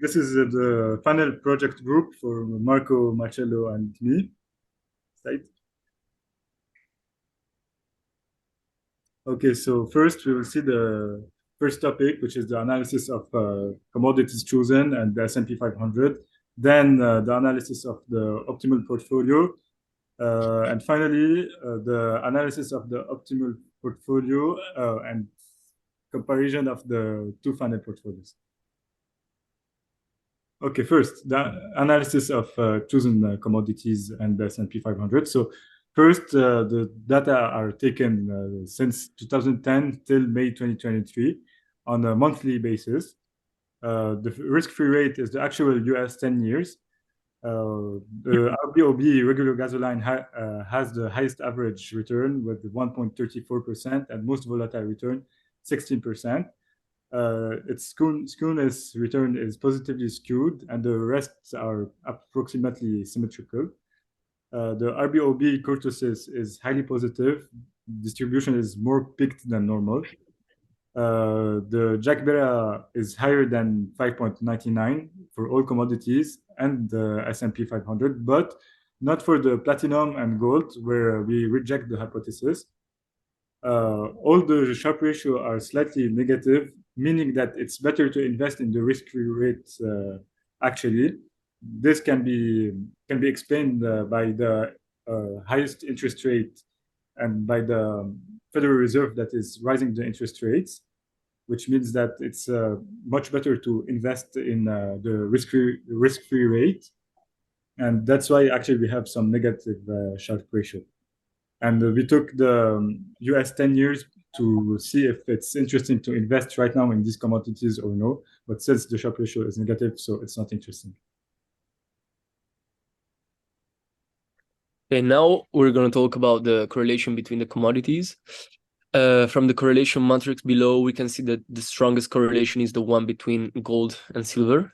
This is the panel project group for Marco, Marcello, and me. Right? Okay, so first we will see the first topic, which is the analysis of commodities chosen and the S&P 500. Then the analysis of the optimal portfolio. And finally, the analysis of the optimal portfolio and comparison of the two funnel portfolios. Okay, first, the analysis of chosen commodities and the S&P 500. So first, the data are taken since 2010 till May 2023 on a monthly basis. The risk-free rate is the actual US 10 years. The RBOB regular gasoline has the highest average return with 1.34% and most volatile return, 16%. Its skewness return is positively skewed, and the rest are approximately symmetrical. The RBOB kurtosis is highly positive. Distribution is more peaked than normal. The Jack Bera is higher than 5.99 for all commodities and the S&P 500, but not for the platinum and gold, where we reject the hypothesis. All the Sharpe ratio are slightly negative, meaning that it's better to invest in the risk-free rate. Actually, this can be explained by the highest interest rate and by the Federal Reserve that is rising the interest rates, which means that it's much better to invest in the risk-free rate, and that's why actually we have some negative Sharpe ratio. And we took the US 10 years to see if it's interesting to invest right now in these commodities or no. But since the Sharpe ratio is negative, so it's not interesting. Okay, now we're going to talk about the correlation between the commodities. From the correlation matrix below, we can see that the strongest correlation is the one between gold and silver.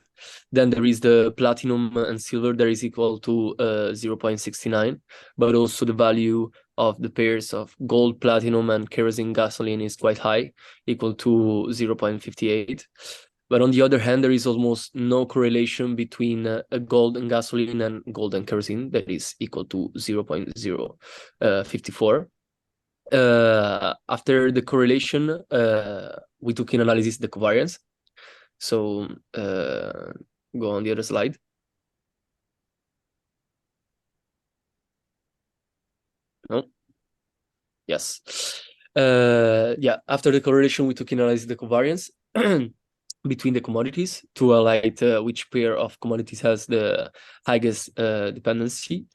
Then there is the platinum and silver that is equal to 0.69, but also the value of the pairs of gold, platinum, and kerosene gasoline is quite high, equal to 0.58. But on the other hand, there is almost no correlation between gold and gasoline and gold and kerosene that is equal to 0.054. After the correlation, we took in analysis the covariance. So go on the other slide. No? Yes. Yeah, after the correlation, we took in analysis the covariance between the commodities to highlight which pair of commodities has the highest dependency.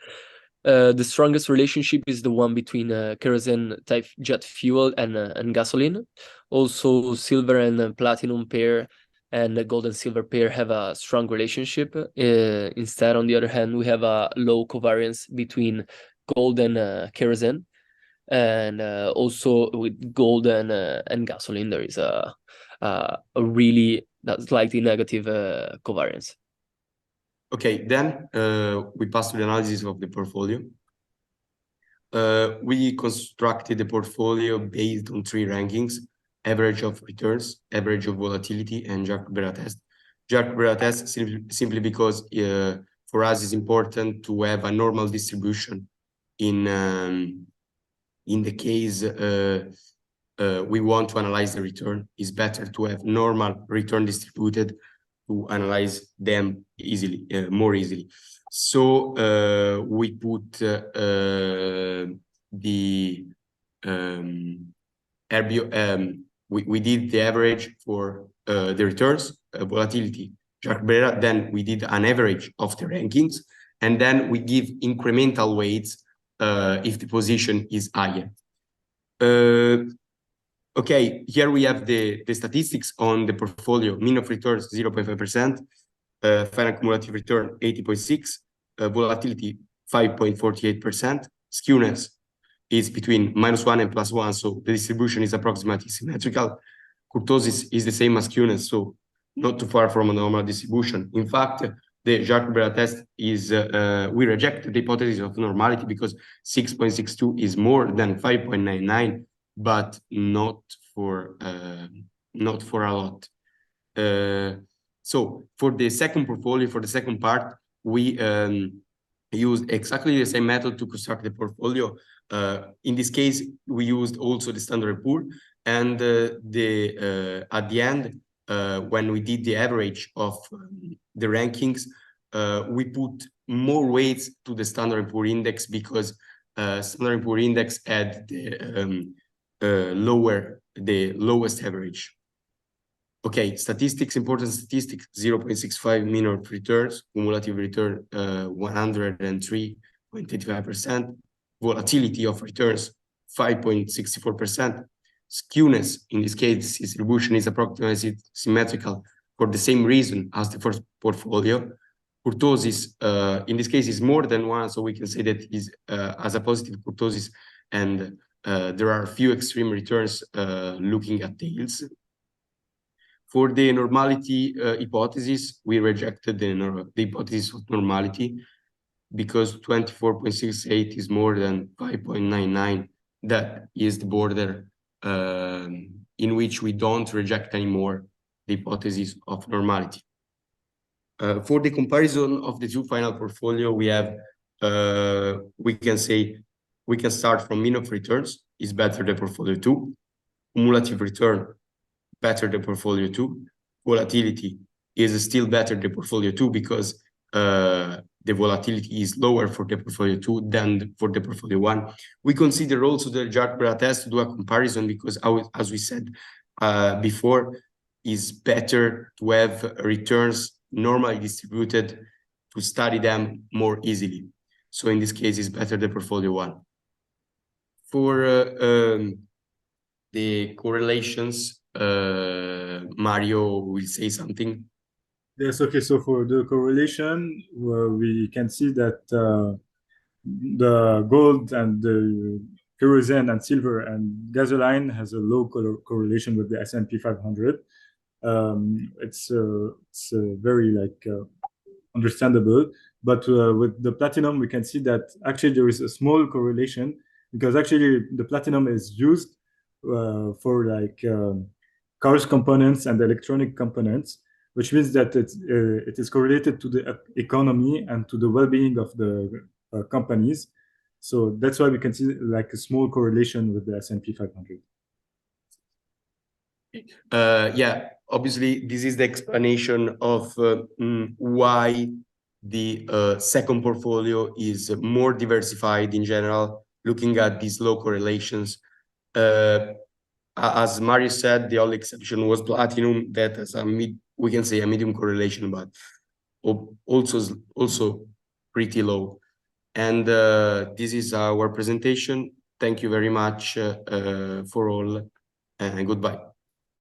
The strongest relationship is the one between kerosene type jet fuel and gasoline. Also, silver and platinum pair and the gold and silver pair have a strong relationship. Instead, on the other hand, we have a low covariance between gold and kerosene. And also with gold and gasoline, there is a really slightly negative covariance. Okay, then we pass to the analysis of the portfolio. We constructed the portfolio based on three rankings: average of returns, average of volatility, and Jack-Bera test. Jack-Bera test simply because for us it's important to have a normal distribution in the case we want to analyze the return. It's better to have normal return distributed to analyze them easily, more easily. So we put we did the average for the returns, volatility, Jack-Bera. Then we did an average of the rankings, and then we give incremental weights if the position is higher. Okay, here we have the statistics on the portfolio. Mean of returns 0.5%, final cumulative return 80.6, volatility 5.48%. Skewness is between -1 and +1, so the distribution is approximately symmetrical. Kurtosis is the same as skewness, so not too far from a normal distribution. In fact, the Jack-Bera test is, we reject the hypothesis of normality because 6.62 is more than 5.99, but not for a lot. So for the second portfolio, for the second part, we used exactly the same method to construct the portfolio. In this case, we used also the Standard & Poor, and at the end, when we did the average of the rankings, we put more weights to the Standard & Poor index because Standard & Poor index had the lowest average. Okay, statistics, important statistics, 0.65 mean of returns, cumulative return 103.85%, volatility of returns 5.64%. Skewness, in this case, distribution is approximately symmetrical for the same reason as the first portfolio. Kurtosis, in this case, is more than one, so we can say that is as a positive kurtosis, and there are few extreme returns looking at tails. For the normality hypothesis, we rejected the hypothesis of normality because 24.68 is more than 5.99. That is the border in which we don't reject anymore the hypothesis of normality. For the comparison of the two final portfolio, we have, we can start from mean of returns is better than portfolio 2, cumulative return better than portfolio 2, volatility is still better than portfolio 2 because the volatility is lower for the portfolio 2 than for the portfolio 1. We consider also the Jacques test to do a comparison because, as we said before, is better to have returns normally distributed to study them more easily. So in this case, it's better than portfolio 1. For the correlations, Mario will say something. Yes, okay. So for the correlation, we can see that the gold and the kerosene and silver and gasoline has a low correlation with the S&P 500. It's very understandable, but with the platinum, we can see that actually there is a small correlation because actually the platinum is used for cars components and electronic components, which means that it is correlated to the economy and to the well-being of the companies. So that's why we can see a small correlation with the S&P 500. Yeah, obviously this is the explanation of why the second portfolio is more diversified in general, looking at these low correlations. As Mario said, the only exception was platinum, that has we can say a medium correlation, but also pretty low. And this is our presentation. Thank you very much for all, and goodbye.